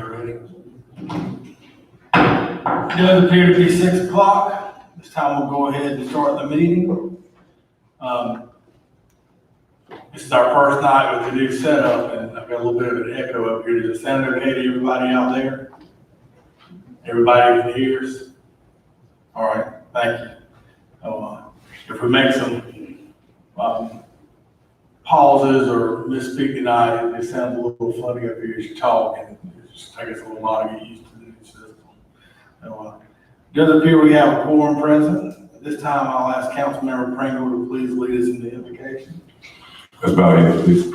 you're ready. It does appear to be 6 o'clock. This time we'll go ahead and start the meeting. This is our first night with the new setup, and I've got a little bit of an echo up here. Does it sound okay to everybody out there? Everybody can hear us? All right, thank you. If we make some pauses or misspeak tonight, it sounds a little funny up here as you talk, and it just takes us a little while to get used to the new system. It does appear we have a quorum present. At this time, I'll ask Councilmember Pringle to please lead us in the invocation. Let's bow our heads, please.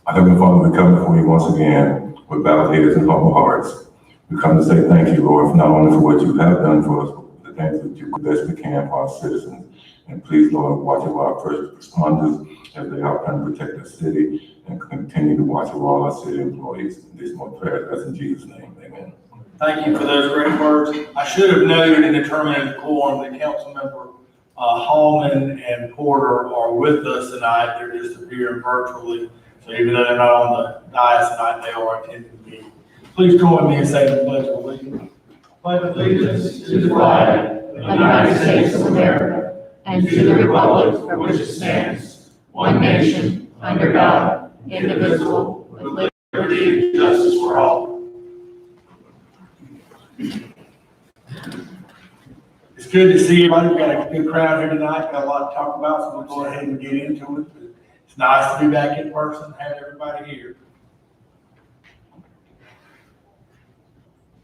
Our Heavenly Father, we come before you once again with bowed heads and humble hearts. We come to say thank you, Lord, not only for what you have done for us, but the things that you do best we can for our citizens. And please, Lord, watch over our first responders as they are trying to protect the city, and continue to watch over all our city employees. This more prayer, that's in Jesus' name, amen. Thank you for those great words. I should have noted in determining the quorum that Councilmember Hallman and Porter are with us tonight. They're just appearing virtually. So even though they're not on the dais tonight, they are attending the meeting. Please join me in saying the Pledge of Allegiance. Pledge of allegiance to the flag of the United States of America and to the republic for which it stands, one nation, under God, indivisible, with liberty and justice for all. It's good to see everybody. We've got a good crowd here tonight. Got a lot to talk about, so we'll go ahead and get into it. It's nice to be back in person, have everybody here.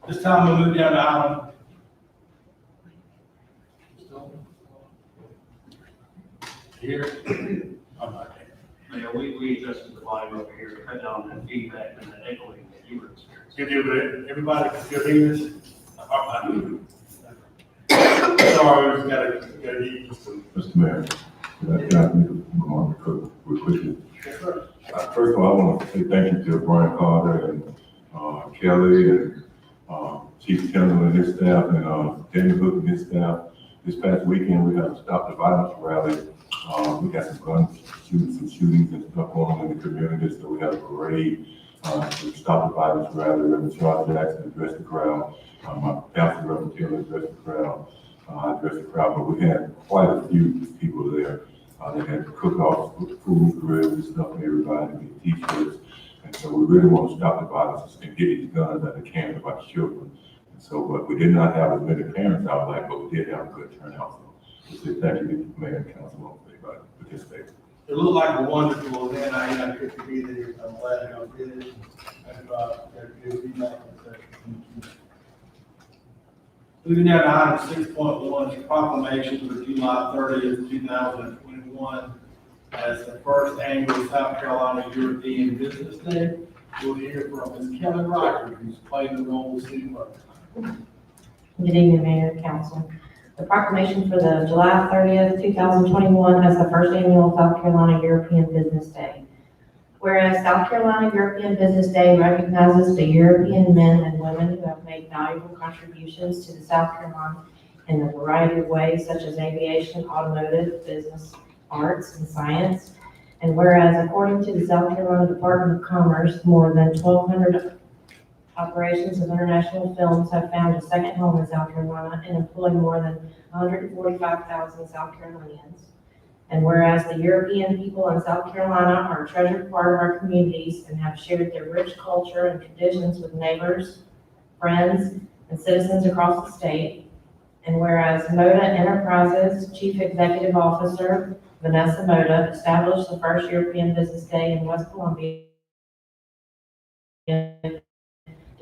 This time we'll move down to item. Here. Yeah, we adjusted the volume over here to cut down that feedback and that echoing that you were experiencing. Good deal, but everybody can still hear us? Sorry, we just gotta get used to it. Mr. Mayor, can I go on real quickly? Yes, sir. First of all, I want to say thank you to Brian Carter and Kelly and Chief Kendall and his staff and Danny Hook and his staff. This past weekend, we had a Stop the Violence rally. We got some gun shootings and stuff going on in the community, so we had a parade to Stop the Violence rally. Reverend Charles Jackson addressed the crowd. My pastor, Reverend Taylor, addressed the crowd. I addressed the crowd, but we had quite a few people there. They had cook-offs, food, grills, and stuff for everybody, and t-shirts. And so we really want to stop the violence and get these guns out of the camp of our children. And so, but we did not have as many parents out like, but we did have a good turnout. So we say thank you to the mayor and council for everybody participating. It looked like a wonderful event. I couldn't be there. I'm glad y'all did it. And got good feedback. Moving down to item 6.1, proclamation for July 30th, 2021 as the first annual South Carolina European Business Day. We'll hear from Ms. Kelly Ryder, who's playing the role of city clerk. Good evening, Mayor and Council. The proclamation for the July 30th, 2021 as the first annual South Carolina European Business Day. Whereas South Carolina European Business Day recognizes the European men and women who have made valuable contributions to the South Carolina in a variety of ways, such as aviation, automotive, business, arts, and science. And whereas according to the South Carolina Department of Commerce, more than 1,200 operations of international films have found a second home in South Carolina and employ more than 145,000 South Carolinians. And whereas the European people in South Carolina are a treasured part of our communities and have shared their rich culture and traditions with neighbors, friends, and citizens across the state. And whereas Moda Enterprises Chief Executive Officer Vanessa Moda established the first European Business Day in West Columbia to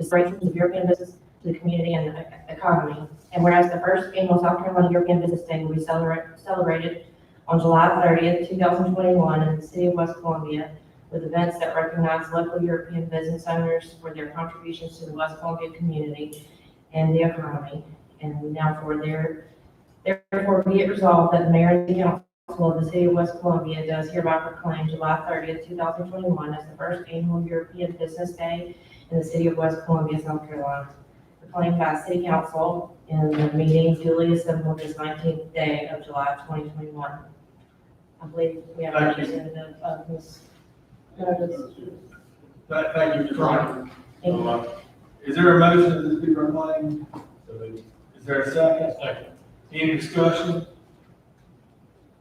strengthen the European business to the community and the economy. And whereas the first annual South Carolina European Business Day will be celebrated on July 30th, 2021 in the city of West Columbia with events that recognize local European business owners for their contributions to the West Columbia community and the economy. And now therefore be it resolved that the mayor and the council of the city of West Columbia does hereby proclaim July 30th, 2021 as the first annual European Business Day in the city of West Columbia, South Carolina. Proclaimed by City Council in the meeting duly assembled this 19th day of July 2021. I believe we have a representative of Ms. Thank you, Mr. Ryder. Is there a motion that this be proclaimed? Is there a second? Second. Any discussion?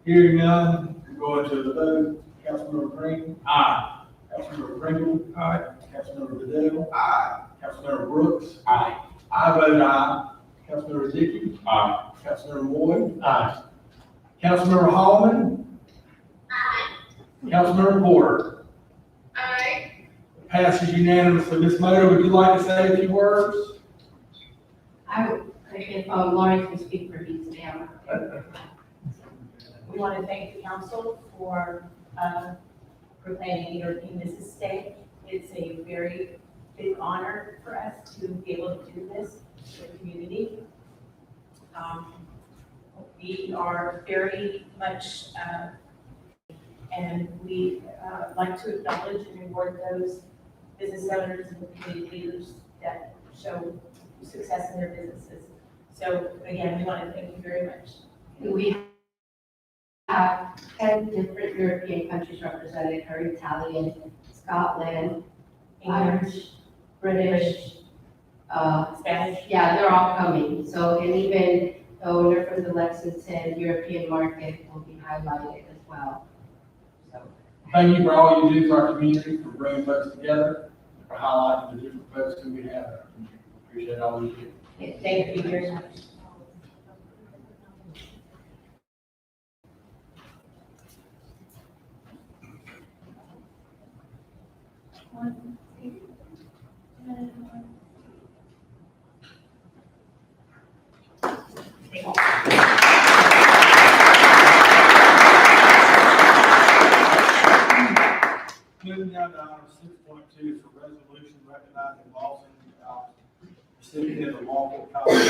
Hearing none, we're going to the vote. Councilmember Green. Aye. Councilmember Pringle. Aye. Councilmember Liddell. Aye. Councilmember Brooks. Aye. I vote aye. Councilmember Dickey. Aye. Councilmember Ward. Aye. Councilmember Holloman. Councilmember Porter. Aye. Passes unanimously. Ms. Moto, would you like to say a few words? I would, if Lauren can speak for me today, I'm We want to thank the council for proclaiming European Business Day. It's a very big honor for us to be able to do this for the community. We are very much, and we like to acknowledge and reward those business owners and community leaders that show success in their businesses. So again, we want to thank you very much. We have 10 different European countries represented, or Italian, Scotland, Irish, British, Spanish. yeah, they're all coming. So, and even the owner for the Lexington European market will be highlighted as well. So, Thank you for all you do for our community, for bringing folks together, for highlighting the different folks who we have in our community. Appreciate all you do. Thank you very much. Moving down to item 6.2 for resolution recognizing Lawson recipient of the Lawful College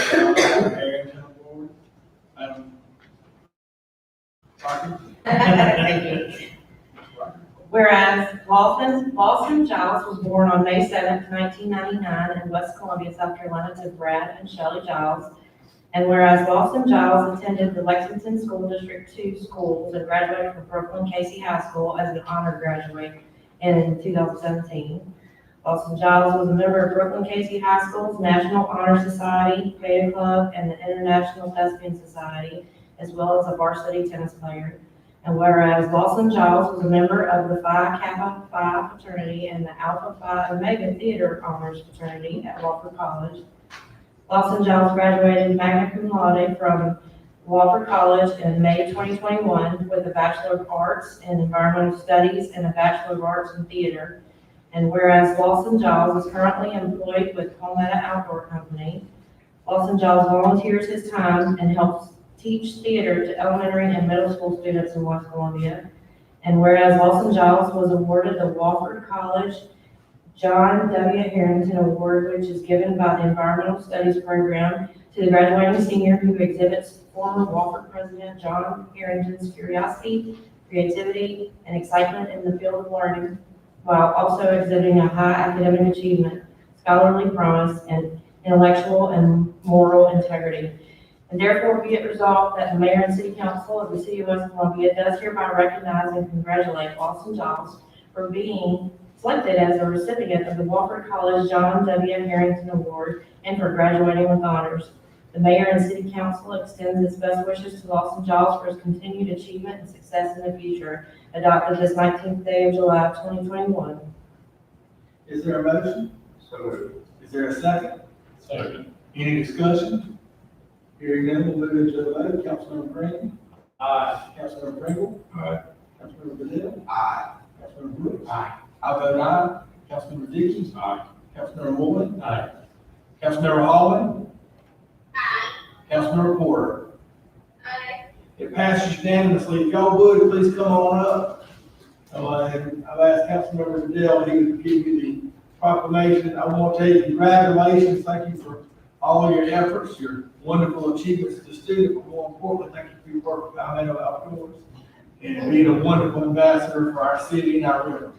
Harrington Award. Parker? Thank you. Whereas Lawson Giles was born on May 7th, 1999 in West Columbia, South Carolina to Brad and Shelley Giles. And whereas Lawson Giles attended the Lexington School District 2 schools and graduated from Brooklyn Casey High School as an honor graduate in 2017. Lawson Giles was a member of Brooklyn Casey High School's National Honor Society, Beta Club, and the International Thespian Society, as well as a varsity tennis player. And whereas Lawson Giles was a member of the Phi Kappa Phi fraternity and the Alpha Phi Omega Theater Honors fraternity at Wofford College. Lawson Giles graduated magna cum laude from Wofford College in May 2021 with a Bachelor of Arts in Environmental Studies and a Bachelor of Arts in Theater. And whereas Lawson Giles is currently employed with Palmetto Outdoor Company, Lawson Giles volunteers his time and helps teach theater to elementary and middle school students in West Columbia. And whereas Lawson Giles was awarded the Wofford College John W. Harrington Award, which is given by the Environmental Studies Program to the graduating senior who exhibits former Wofford President John Harrington's curiosity, creativity, and excitement in the field of learning, while also exhibiting a high academic achievement, scholarly promise, and intellectual and moral integrity. And therefore be it resolved that the mayor and city council of the city of West Columbia does hereby recognize and congratulate Lawson Giles for being selected as a recipient of the Wofford College John W. Harrington Award and for graduating with honors. The mayor and city council extends its best wishes to Lawson Giles for his continued achievement and success in the future, adopted this 19th day of July, 2021. Is there a motion? So moved. Is there a second? Second. Any discussion? Hearing none, we'll move into the vote. Councilmember Green. Aye. Councilmember Pringle. Aye. Councilmember Liddell. Aye. Councilmember Brooks. Aye. I vote aye. Councilmember Dickey. Aye. Councilmember Moore. Aye. Councilmember Holland. Councilmember Porter. Aye. It passes unanimously. If y'all would, please come on up. And I've asked Councilmember Liddell, he would give you the proclamation. I want to tell you congratulations. Thank you for all your efforts, your wonderful achievements as a student, but more importantly, thank you for your work with Palmetto Outdoors and being a wonderful ambassador for our city and our river.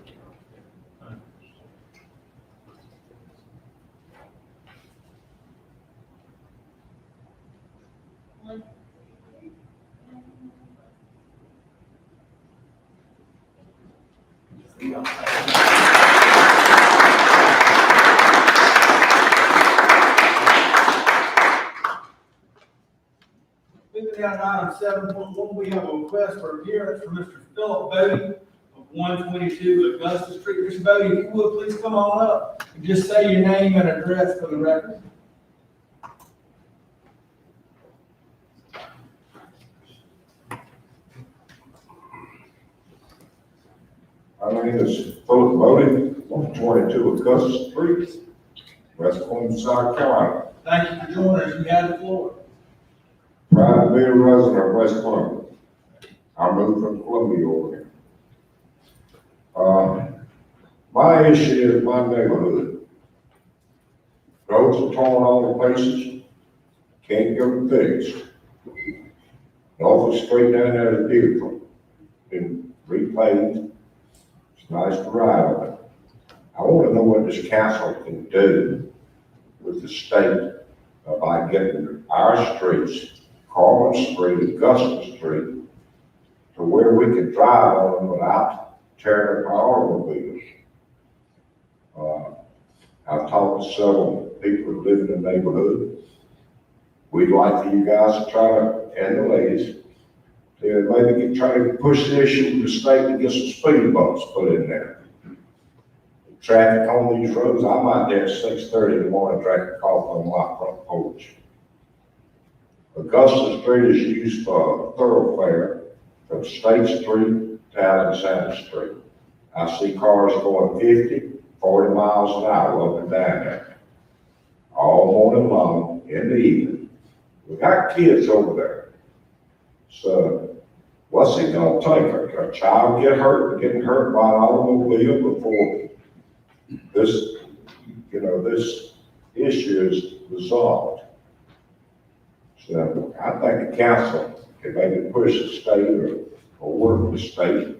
item 7.1, we have a request for appearance from Mr. Philip Bodie of 122 Augusta Street. Mr. Bodie, if you would, please come on up and just say your name and address for the record. My name is Philip Bodie, 122 Augusta Street, West Columbia, South Carolina. Thank you for joining us. You have the floor. Proud to be a resident of West Columbia. I moved from Columbia over here. My issue is my neighborhood. Roads are torn all the places, can't get them fixed. Norfolk Street down there is beautiful, been repaved. It's nice to ride on it. I want to know what this council can do with the state by getting our streets, Carmen Street, Augusta Street, to where we can drive on them without tearing up our automobiles. I've talked to several people who live in the neighborhood. We'd like for you guys to try to, and the ladies, to maybe try to push the issue with the state to get some speed bumps put in there. Traffic on these roads, I'm out there at 6:30 in the morning drinking coffee on my front porch. Augusta Street is used for a thoroughfare from State Street to Alexander Street. I see cars going 50, 40 miles an hour up and down there, all morning long, in the evening. We got kids over there. So what's it gonna take? A child getting hurt by an automobile before this, this issue is resolved. So I think the council can maybe push the state or work with the state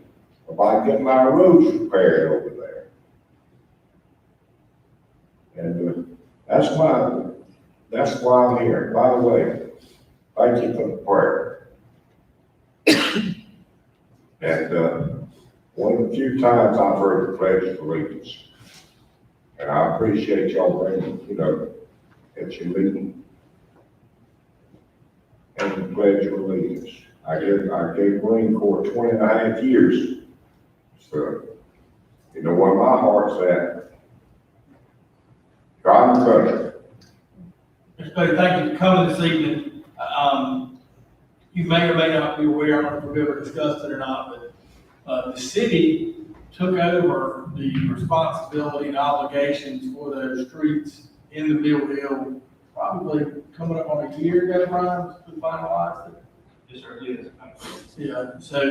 about getting our roads repaired over there. And that's why I'm here. By the way, thank you for the prayer. And one of the few times I've heard the Pledge of Allegiance. And I appreciate y'all bringing, at your meeting, and the Pledge of Allegiance. I gave Marine Corps 20 and a half years. So, you know where my heart's at. God and country. Mr. Bodie, thank you for coming this evening. You may or may not be aware, I don't know if we've ever discussed it or not, but the city took over the responsibility and obligations for those streets in the Mill Hill, probably coming up on a year ago, Brian, we finalized it. Yes, sir, yes. Yeah, so,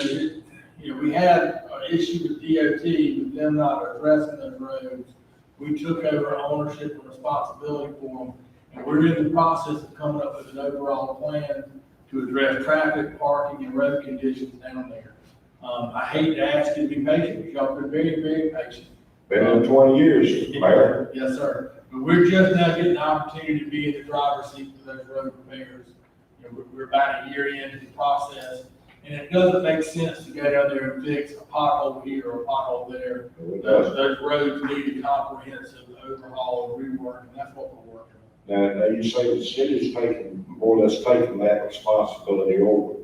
we had an issue with DOT, with them not addressing those roads. We took over ownership and responsibility for them, and we're in the process of coming up with an overall plan to address traffic, parking, and road conditions down there. I hate to ask you to be patient, because y'all been very, very patient. Been in 20 years, Mayor. Yes, sir. But we're just now getting the opportunity to be in the driver's seat for those road repairs. We're about a year into the process, and it doesn't make sense to go down there and fix a pothole here or a pothole there. Those roads need a comprehensive overhaul and rework, and that's what we're working on. Now you say the city's more or less taking that responsibility over.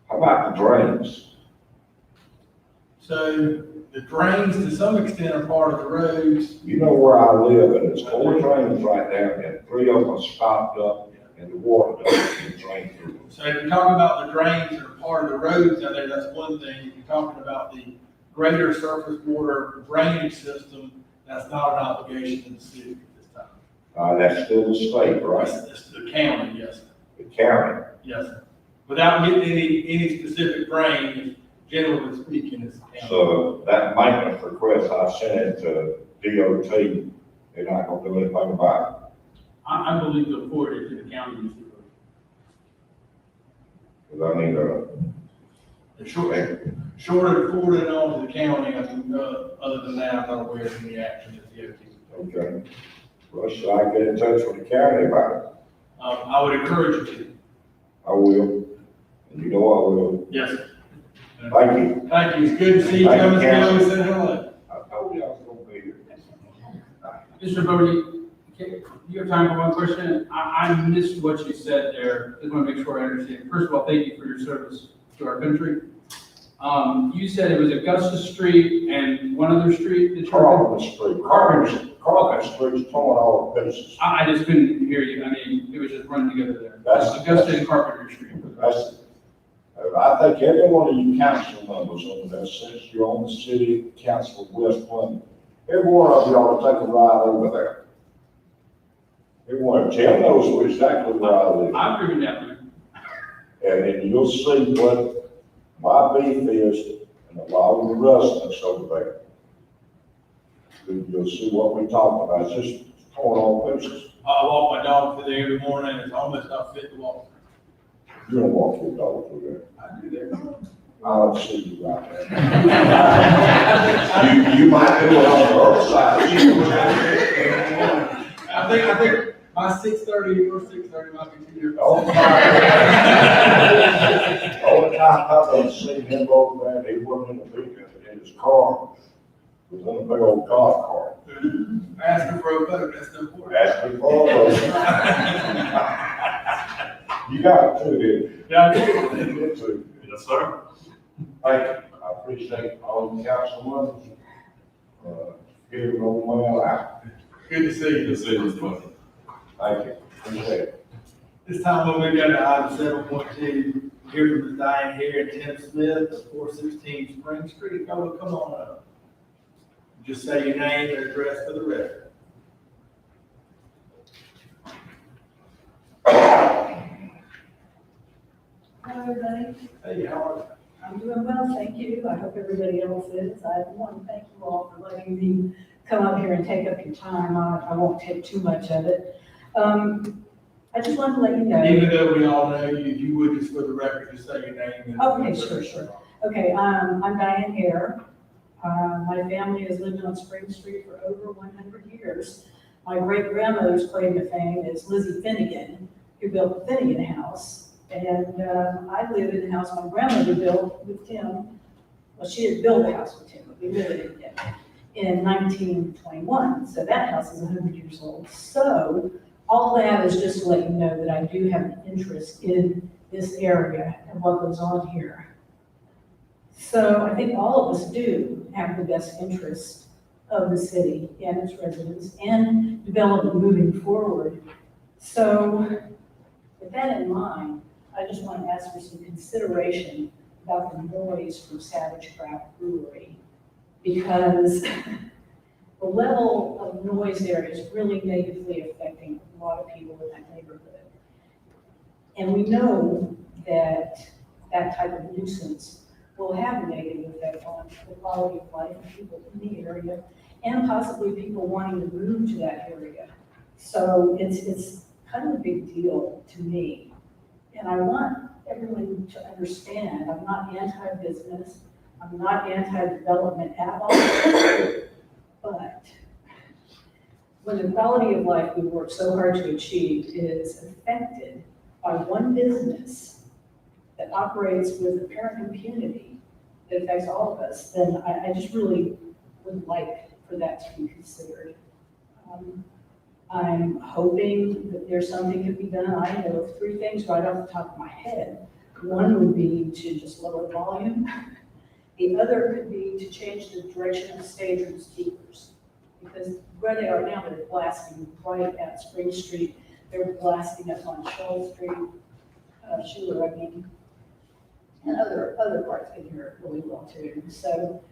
How about the drains? So the drains, to some extent, are part of the roads. You know where I live, and there's 4 drains right there, and 3 of them are stopped up, and the water doesn't drain through them. So if you're talking about the drains that are part of the roads down there, that's one thing. If you're talking about the greater surface water drainage system, that's not an obligation of the city at this time. That's still the state, right? It's the county, yes, sir. The county. Yes, sir. Without getting any specific drains, generally speaking, it's the county. So that maintenance request, I sent it to DOT, they're not gonna do anything about it. I believe they'll forward it to the county, Mr. Bodie. Cause I need The short of forwarding it on to the county, I think, other than that, I'm not aware of any action that the DOT. okay. Well, should I get in touch with the county about it? I would encourage you to. I will, and you know I will. Yes, sir. Thank you. Thank you. It's good to see you Thank you, coming together Council. and say hello. I told you I was gonna be here. Mr. Bodie, You have time for one question? I missed what you said there. Just want to make sure I understand. First of all, thank you for your service to our country. You said it was Augusta Street and one other street that you're. Carpenter Street, Carpenter Street's torn all to pieces. I just couldn't hear you. I mean, it was just running together there. That's- Augusta and Carpenter Street. That's, I think every one of you council members over there, since you're on the city council of West Clinton, every one of you ought to take a ride over there. Every one, Tim knows exactly where I live. I've driven down And then you'll see what my beef is and a lot of the residents over there. You'll see what we talk about, it's just torn all pieces. I walk my dog through there every morning, it's almost not fit to walk. You don't walk your dog through there. I do that. I'll see you right there. You might do it on the other side. I think my 6:30 and your 6:30 might be too different. Oh, my. All the time I done seen him over there, he wasn't in the vehicle, in his car. He was in a big old golf cart. Asking for a vote, that's the important. Asked me for a vote. You got it too, didn't you? Yeah, I do. You did too. Yes, sir. Thank you. I appreciate all the council members. Give it over my out. Good to see you. Yes, sir, Mr. Butler. Thank you. Appreciate it. This time we'll move down to item 7.2, hear from Ms. Diane Hare and Tim Smith of 416 Spring Street. Y'all come on up. Just say your name and address for the record. Hello, everybody. Hey, how are you? I'm doing well, thank you. I hope everybody else is. I want to thank you all for letting me come up here and take up your time. I won't take too much of it. I just wanted to let you know. Even though we all know you, if you would just for the record, just say your name. And Okay, sure. Okay, I'm Diane Hare. My family has lived on Spring Street for over 100 years. My great-grandmother's claim to fame is Lizzie Finnegan, who built the Finnegan House. And I live in the house my grandmother built with Tim. Well, she didn't build a house with Tim, but we lived in it in 1921. So that house is 100 years old. So all that is just to let you know that I do have an interest in this area and what goes on here. So I think all of us do have the best interest of the city and its residents and development moving forward. So with that in mind, I just want to ask for some consideration about the noise from Savage Craft Brewery, because the level of noise there is really negatively affecting a lot of people in that neighborhood. And we know that that type of nuisance will have a negative effect on the quality of life of people in the area and possibly people wanting to move to that area. So it's kind of a big deal to me. And I want everyone to understand, I'm not anti-business, I'm not anti-development at all, but when the quality of life we work so hard to achieve is affected by one business that operates with apparent impunity that affects all of us, then I just really would like for that to be considered. I'm hoping that there's something that can be done. I know of 3 things right off the top of my head. One would be to just lower the volume. The other could be to change the direction of the stage or the speakers. Because where they are now, they're blasting right at Spring Street. They're blasting up on Shoal Street, Schuler, I mean. And other parts can hear it really well too. So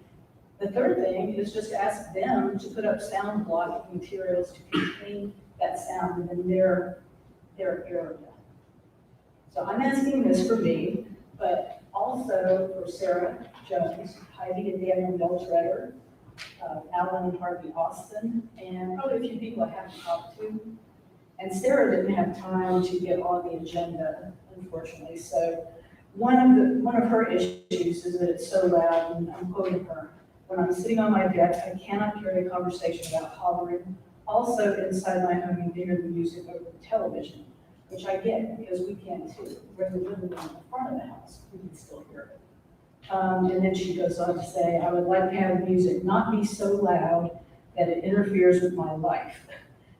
the third thing is just ask them to put up sound blocking materials to contain that sound within their area. So I'm asking this for me, but also for Sarah Jones, Heidi and Daniel Meltretter, Alan and Harvey Austin, and probably a few people I haven't talked to. And Sarah didn't have time to get on the agenda, unfortunately. So one of her issues is that it's so loud, and I'm quoting her. When I'm sitting on my deck, I cannot carry a conversation without hollering. Also, inside my home, you hear the music over the television, which I get because we can too. We're in the living room in the front of the house, we can still hear it. And then she goes on to say, I would like to have music not be so loud that it interferes with my life.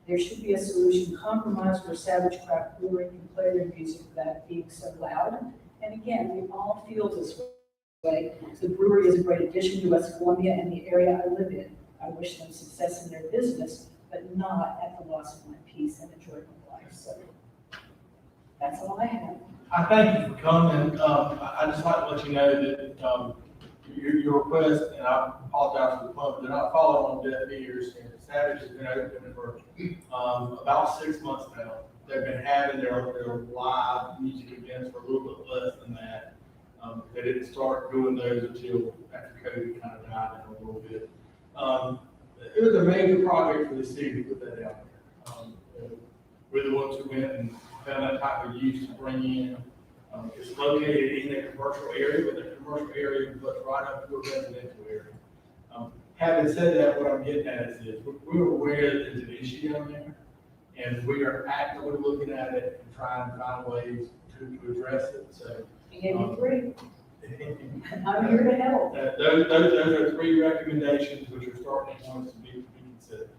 There should be a solution compromised where Savage Craft Brewery can play their music without being so loud. And again, we all feel this way. The brewery is a great addition to West Columbia and the area I live in. I wish them success in their business, but not at the loss of my peace and enjoyment of life. So that's all I have. I thank you for coming. I just like to let you know that, your request, and I apologize for the pun, they're not falling on deaf ears. And Savage has been open for, about 6 months now. They've been having their live music events for a little bit less than that. They didn't start doing those until after COVID kind of died down a little bit. It was a major project for the city to put that out there. We're the ones who went and found that type of use to bring in. It's located in a commercial area, but the commercial area butts right up to a residential area. Having said that, what I'm getting at is this: we're aware that there's an issue down there, and we are actively looking at it and trying to find ways to address it. So, You gave me 3. I'm here to help. those are 3 recommendations which are starting ones to be considered.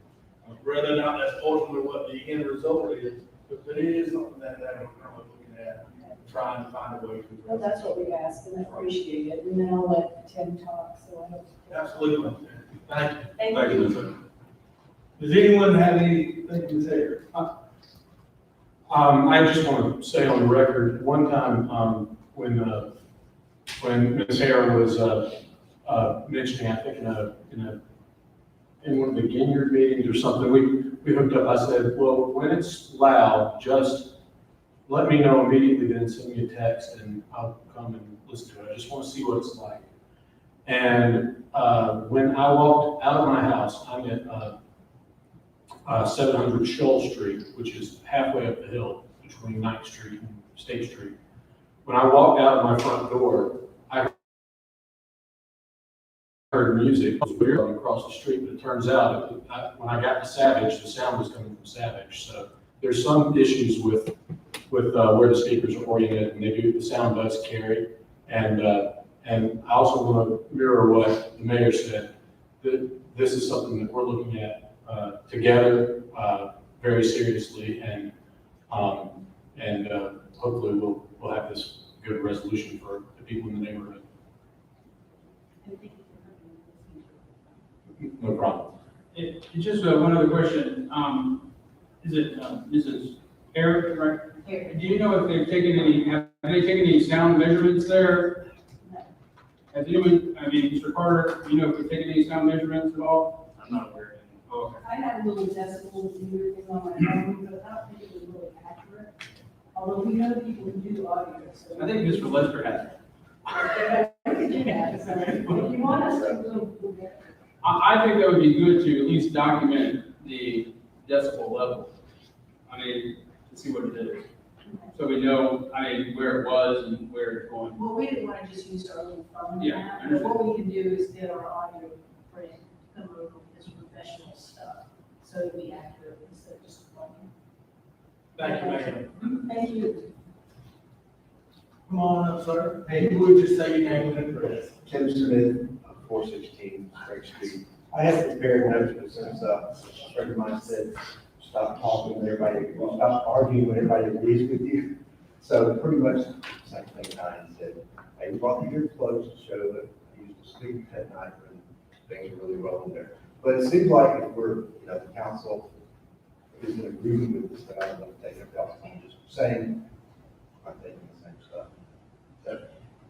Whether or not that's ultimately what the end result is, but it is something that we're currently looking at, trying to find a way to Well, address. that's what we asked, and I appreciate it. And then I'll let Tim talk, so I hope. Absolutely. Thank you. Thank you. Sir. Does anyone have anything to say here? I just want to say on the record, one time, when Ms. Hare was, mentioning, I think in one of the Ginyard meetings or something, we hooked up, I said, well, when it's loud, just let me know immediately, then send me a text and I'll come and listen to it. I just want to see what it's like. And, when I walked out of my house, I'm at, 700 Shoal Street, which is halfway up the hill between 9th Street and State Street. When I walked out of my front door, I heard music. It was weird across the street, but it turns out when I got to Savage, the sound was coming from Savage. So there's some issues with where the speakers are oriented, and the sound does carry. And I also want to mirror what the mayor said, that this is something that we're looking at together very seriously, and hopefully we'll have this good resolution for the people in the neighborhood. No problem. Just one other question. Is it Mrs. Eric, right? Here. Do you know if they've taken have they taken any sound measurements there? Has anyone, Mr. Carter, do you know if they've taken any sound measurements at all? I'm not aware of any. Oh, okay. I had a little decibel meter thing on my phone, but I don't think it was really accurate. Although we know people who do audio, so. I think Mr. Lester has it. We can do that, so if you want us to, we'll get it. I think that would be good to at least document the decibel level. To see what it is. So we know, where it was and where it's going. Well, we didn't want to just use our little phone. Yeah, I But what we can do is get our audio friend to come over with this professional stuff, so it'll be accurate instead of just phoning. Thank you, ma'am. Thank you. Come on up, sir. Hey, who would just say your name and address? Tim Smith, 416 Spring Street. I have prepared notes, but since a friend of mine said, stop talking with everybody, stop arguing when everybody agrees with you. So pretty much the same thing I said. I brought you here close to show that I used to sleep at night when things are really well in there. But it seems like if we're, the council is in agreement with this, that I don't want to take it off. I'm just saying, I'm taking the same stuff.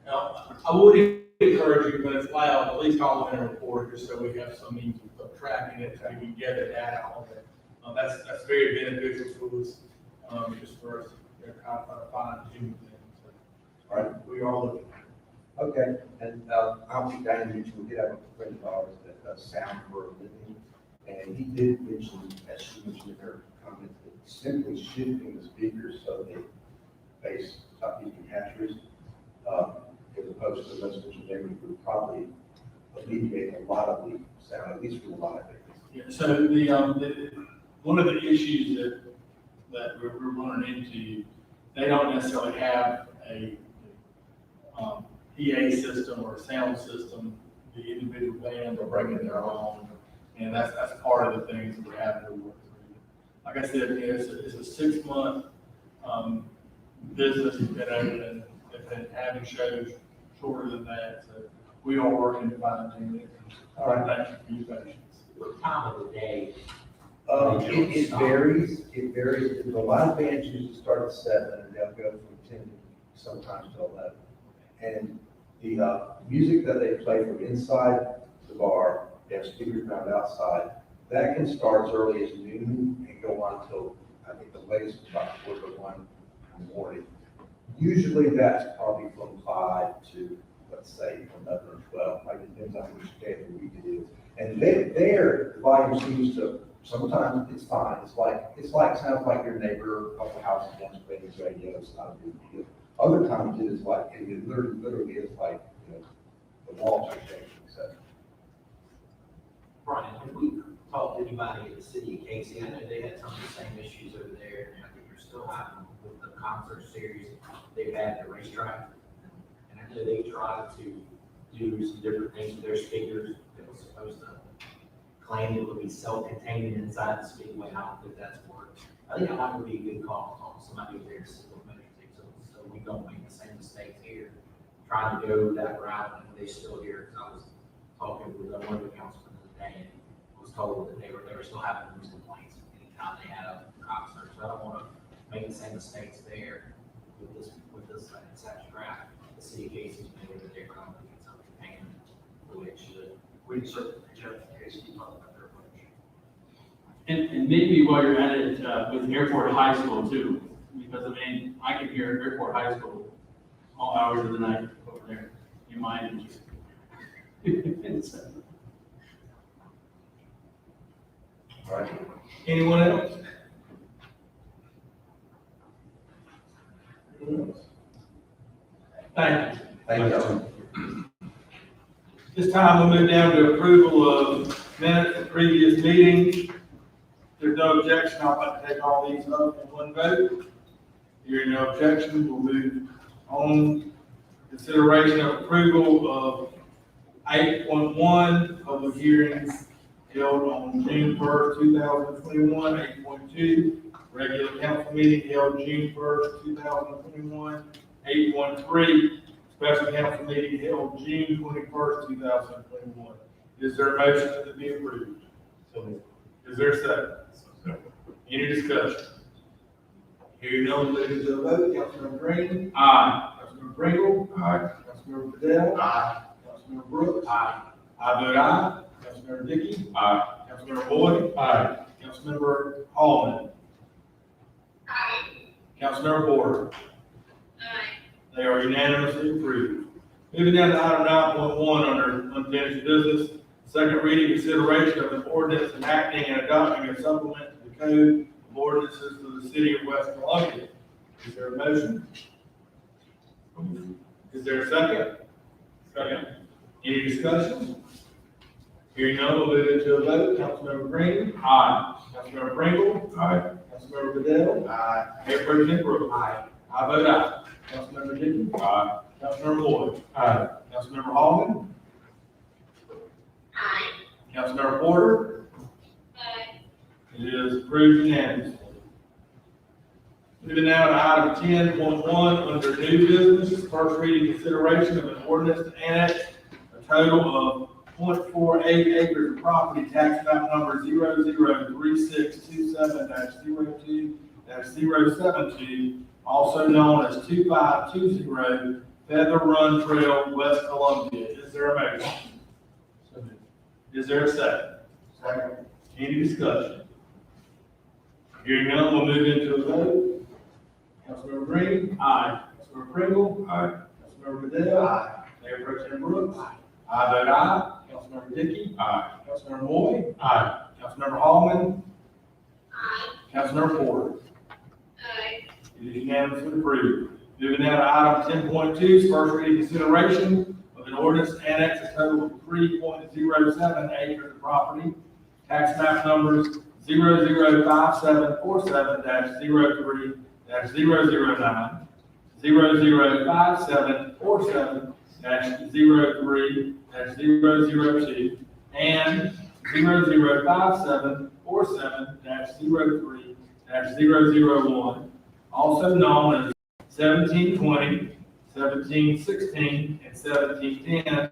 Now, I would encourage you, when it's loud, at least call in and report it, just so we have some means of tracking it, so we can get the data on it. That's very beneficial to us, just for us, kind of fine tune things. So, All right. we are looking. Okay, and I'll be down here, we'll get a friend of ours that does sound for a living. And he did mention, as she mentioned in her comments, that simply shifting the speakers so the bass stop using captures, as opposed to the residential neighborhood, would probably alleviate a lot of the sound, at least for a lot of things. Yeah, so one of the issues that we're running into, they don't necessarily have a PA system or a sound system. The individual bands are bringing their own, and that's part of the things that we're having to work through. like I said, it's a 6-month, business that's been open, and they've been having shows shorter than that, so we are working to find a new. All right, thank you for your patience. What time of the day? It varies. The live bands usually start at 7 and they'll go from 10 sometimes to 11. And the music that they play from inside the bar, they have speakers around outside, that can start as early as noon and go on until, I think the latest is about 4:01 in the morning. Usually that's probably from 5 to, let's say, 11 or 12, like depends on which day of the week it is. And there, the volume seems to, sometimes it's fine, sounds like your neighbor, a couple houses down the street, radio, it's not a big deal. Other times it is like, it literally is like, the walls are shaking, so. Brian, have we talked to anybody in the city of Casey? I know they had some of the same issues over there, and I think they're still having with the concert series they've had at the racetrack. And I know they tried to do some different things with their speakers that was supposed to claim it would be self-contained inside the speedway. I don't think that's worked. I think that would be a good call, on somebody there to implement things, so we don't make the same mistakes here. Trying to go that route, and they still here, because I was talking with one of the councilmen today, and was told that they were still having those complaints anytime they had a concert. So I don't want to make the same mistakes there with this exact draft. The city of Casey's made it their company, it's self-contained the way it should. We certainly Jeff Casey talk about their approach. And maybe while you're at it, with Airport High School too, because I mean, I can hear Airport High School all hours of the night over there. You mind just. All right. Anyone else? Anyone else? Thank you. Thank you. This time we'll move down to approval of minutes of previous meetings. If there's no objection, I'd like to take all these up in one vote. Hearing no objection, we'll move on. Consideration of approval of 8.1, public hearings held on June 1st, 2021. 8.2, regular council meeting held June 1st, 2021. 8.3, special council meeting held June 21st, 2021. Is there a motion to be approved? Is there a second? Any discussion? Hearing none, move to a vote. Councilmember Green? Aye. Councilmember Pringle? Aye. Councilmember Fidel? Aye. Councilmember Brooks? Aye. I vote aye. Councilmember Dickey? Aye. Councilmember Boyd? Aye. Councilmember Hallman? Aye. Councilmember Porter? Aye. They are unanimously approved. Moving down to item 9.1 under unfinished business. Second reading consideration of an ordinance enacting and adopting a supplement to the code of ordinances for the city of West Columbia. Is there a motion? Is there a second? Second. Any discussion? Hearing none, we'll move into a vote. Councilmember Green? Aye. Councilmember Pringle? Aye. Councilmember Fidel? Aye. Mayor Pro Tem Brooks? Aye. I vote aye. Councilmember Dickey? Aye. Councilmember Boyd? Aye. Councilmember Hallman? Aye. Councilmember Porter? Aye. It is approved unanimously. Moving now to item 10.1 under new business, first reading consideration of an ordinance to annex a total of 0.48 acres of property, tax map number 003627-02-072, also known as 2520 Feather Run Trail, West Columbia. Is there a motion? Is there a second? Second. Any discussion? Hearing none, we'll move into a vote. Councilmember Green? Aye. Councilmember Pringle? Aye. Councilmember Fidel? Aye. Mayor Pro Tem Brooks? I vote aye. Councilmember Dickey? Aye. Councilmember Boyd? Aye. Councilmember Hallman? Aye. Councilmember Porter? Aye. It is unanimously approved. Moving now to item 10.2, first reading consideration of an ordinance to annex a total of 3.07 acres of property, tax map numbers 005747-03-009, 005747-03-002, and 005747-03-003-004. 001, also known as 1720, 1716, and 1710,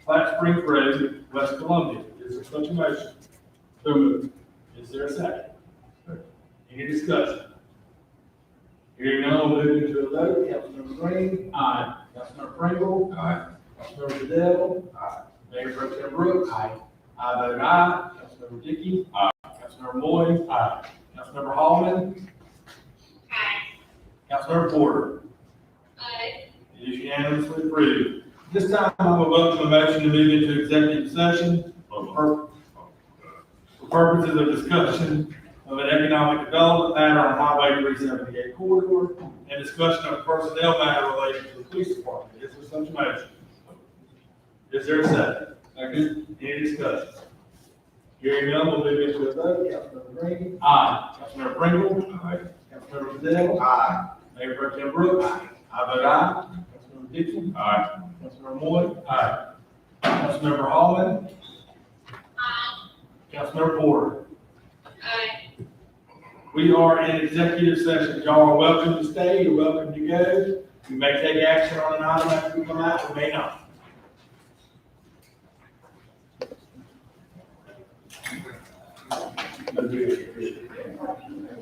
Flat Spring Road, West Columbia. Is there such a motion? So moved. Is there a second? Second. Any discussion? Hearing none, we'll move into a vote. Councilmember Green? Aye. Councilmember Pringle? Aye. Councilmember Liddell? Aye. Mayor Pro Tem Brooks? Aye. I vote aye. Councilmember Dickey? Aye. Councilmember Moy? Aye. Councilmember Hallman? Aye. Councilmember Porter? Aye. It is unanimously approved. This time, I will welcome a motion to move into executive session for purposes of discussion of an economic development matter on Highway 378 corridor and discussion of personnel matter related to the police department. Is there such a motion? Is there a second? Second. Any discussion? Hearing none, we'll move into a vote. Councilmember Green? Aye. Councilmember Pringle? Aye. Councilmember Liddell? Aye. Mayor Pro Tem Brooks? I vote aye. Councilmember Dickey? Aye. Councilmember Moy? Aye. Councilmember Hallman? Aye. Councilmember Porter? Aye. We are in executive session. Y'all are welcome to stay. You're welcome to go. We may take action on an item after we come out, we may not.